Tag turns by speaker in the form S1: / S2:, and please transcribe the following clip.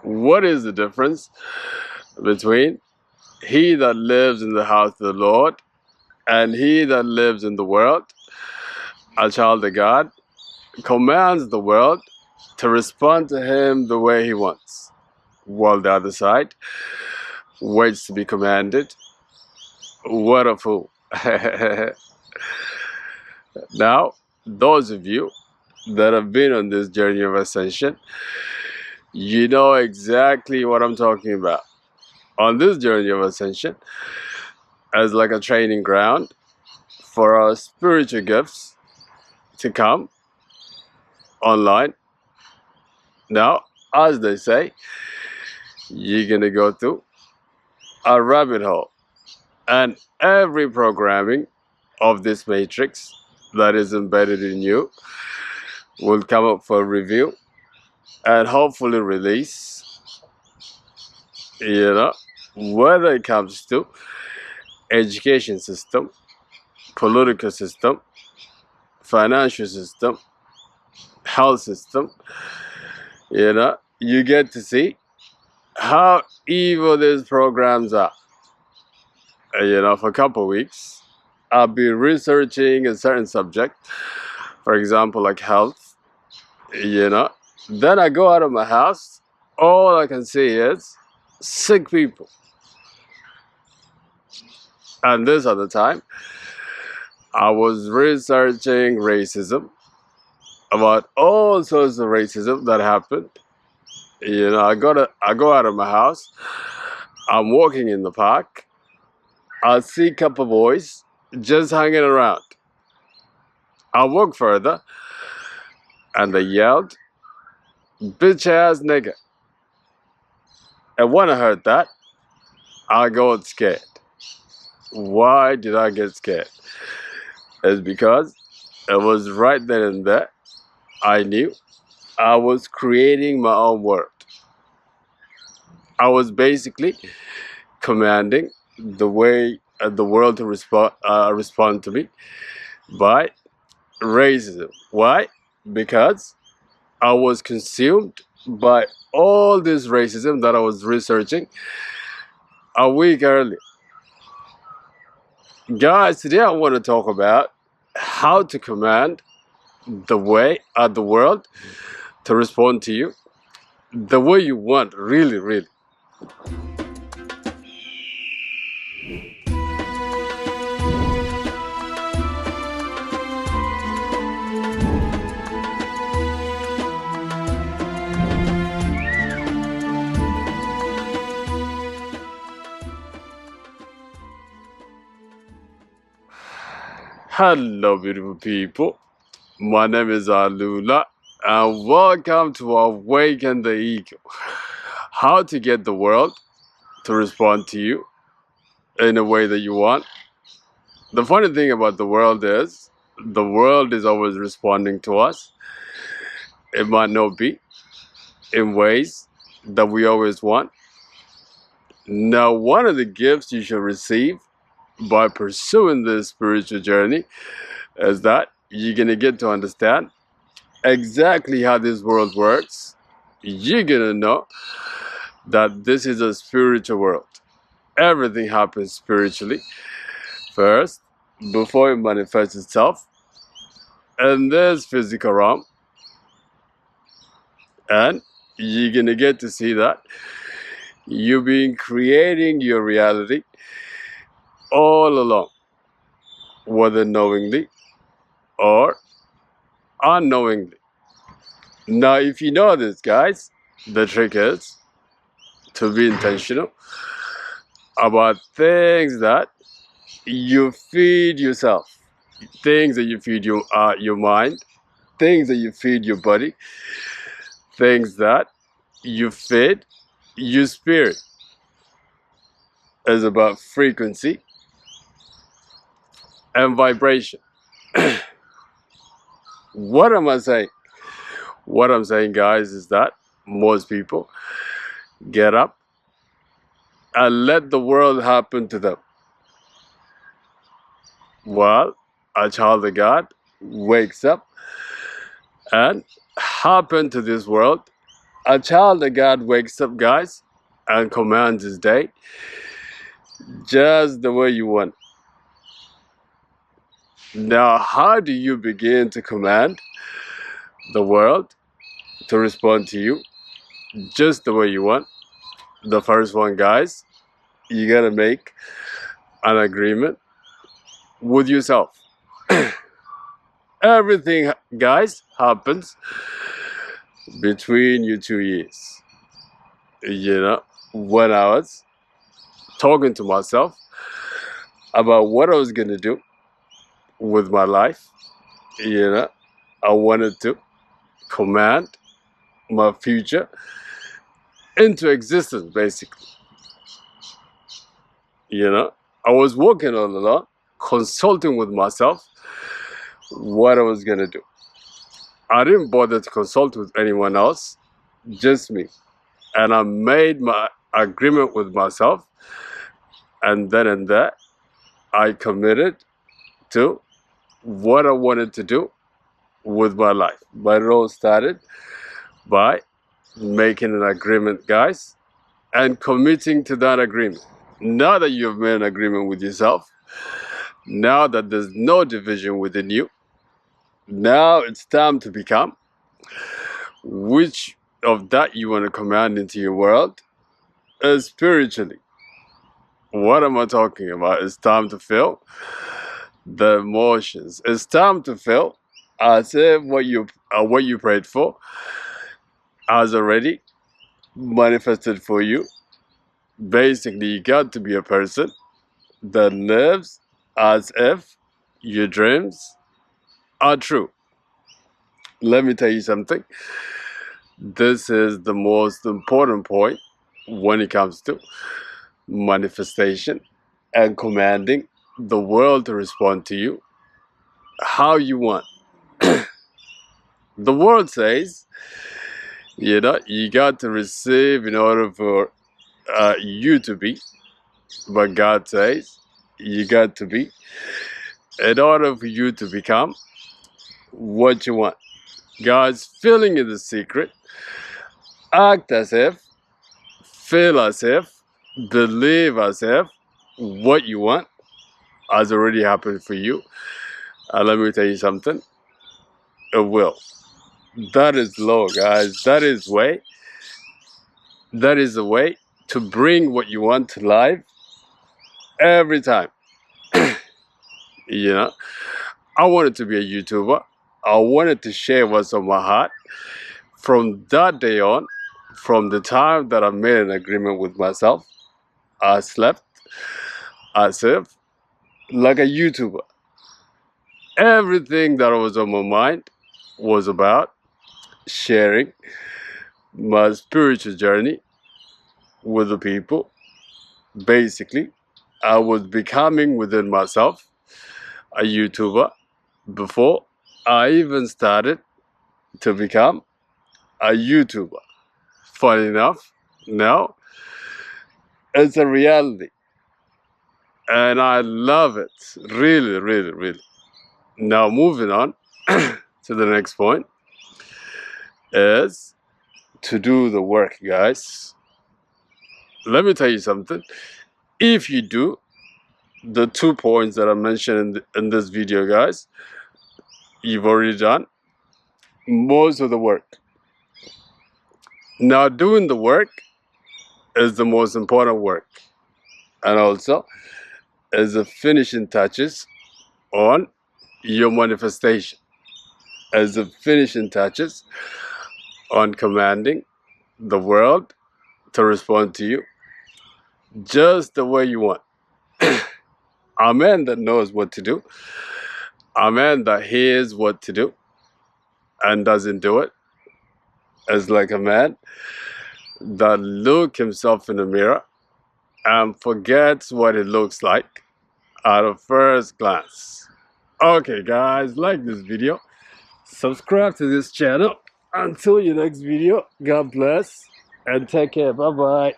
S1: What is the difference between he that lives in the house of the Lord and he that lives in the world? A child of God commands the world to respond to him the way he wants, while the other side waits to be commanded. What a fool. Now, those of you that have been on this journey of ascension, you know exactly what I'm talking about. On this journey of ascension, as like a training ground for our spiritual gifts to come online. Now, as they say, you're going to go through a rabbit hole. And every programming of this matrix that is embedded in you will come up for review and hopefully release, whether it comes to education system, political system, financial system, health system. You get to see how evil these programs are. For a couple of weeks, I'll be researching a certain subject, for example, like health. Then I go out of my house, all I can see is sick people. And this other time, I was researching racism, about all sorts of racism that happened. I go out of my house, I'm walking in the park, I see a couple boys just hanging around. I walk further, and they yelled, "Bitch ass nigga." And when I heard that, I got scared. Why did I get scared? It's because it was right then and there, I knew I was creating my own world. I was basically commanding the way the world to respond to me by racism. Why? Because I was consumed by all this racism that I was researching a week earlier. Guys, today I want to talk about how to command the world to respond to you the way you want, really, really. Hello, beautiful people. My name is Alula, and welcome to Awaken the Ego. How to get the world to respond to you in a way that you want. The funny thing about the world is always responding to us. It might not be in ways that we always want. Now, one of the gifts you should receive by pursuing this spiritual journey is that you're going to get to understand exactly how this world works. You're going to know that this is a spiritual world. Everything happens spiritually first before it manifests itself in this physical realm. And you're going to get to see that you've been creating your reality all along, whether knowingly or unknowingly. Now, if you know this, guys, the trick is to be intentional about things that you feed yourself, things that you feed your mind, things that you feed your body, things that you feed your spirit. Is about frequency and vibration. What am I saying? What I'm saying, guys, is that most people get up and let the world happen to them. While a child of God wakes up and happen to this world A child of God wakes up, guys, and commands his day just the way you want. Now, how do you begin to command the world to respond to you just the way you want? The first one, guys, you gotta make an agreement with yourself. Everything, guys, happens between you 2 years. When I was talking to myself about what I was gonna do with my life, I wanted to command my future into existence, basically. I was working all along, consulting with myself what I was gonna do. I didn't bother to consult with anyone else, just me. And I made my agreement with myself, and then and there, I committed to what I wanted to do with my life. But it all started by making an agreement, guys, and committing to that agreement. Now that you've made an agreement with yourself, now that there's no division within you, now it's time to become which of that you want to command into your world spiritually. What am I talking about? It's time to feel the emotions. It's time to feel as if what you prayed for has already manifested for you. Basically, you got to be a person that lives as if your dreams are true. Let me tell you something. This is the most important point when it comes to manifestation and commanding the world to respond to you how you want. The world says, you got to receive in order for you to be. But God says, you got to be in order for you to become what you want. Guys, feeling is the secret. Act as if, feel as if, believe as if what you want has already happened for you. And let me tell you something. It will. That is law, guys. That is the way to bring what you want to life every time. I wanted to be a YouTuber. I wanted to share what's on my heart. From that day on, from the time that I made an agreement with myself, I slept as if like a YouTuber. Everything that was on my mind was about sharing my spiritual journey with the people. Basically, I was becoming within myself a YouTuber before I even started to become a YouTuber. Funny enough, now it's a reality. And I love it. Really, really, really. Now, moving on to the next point is to do the work, guys. Let me tell you something. If you do the 2 points that I mentioned in this video, guys, you've already done most of the work. Now, doing the work is the most important work, and also is the finishing touches on your manifestation, as the finishing touches on commanding the world to respond to you just the way you want. A man that knows what to do, a man that hears what to do and doesn't do it, is like a man that looks himself in the mirror and forgets what it looks like at a first glance. Okay, guys, like this video, subscribe to this channel. Until your next video, God bless and take care. Bye-bye.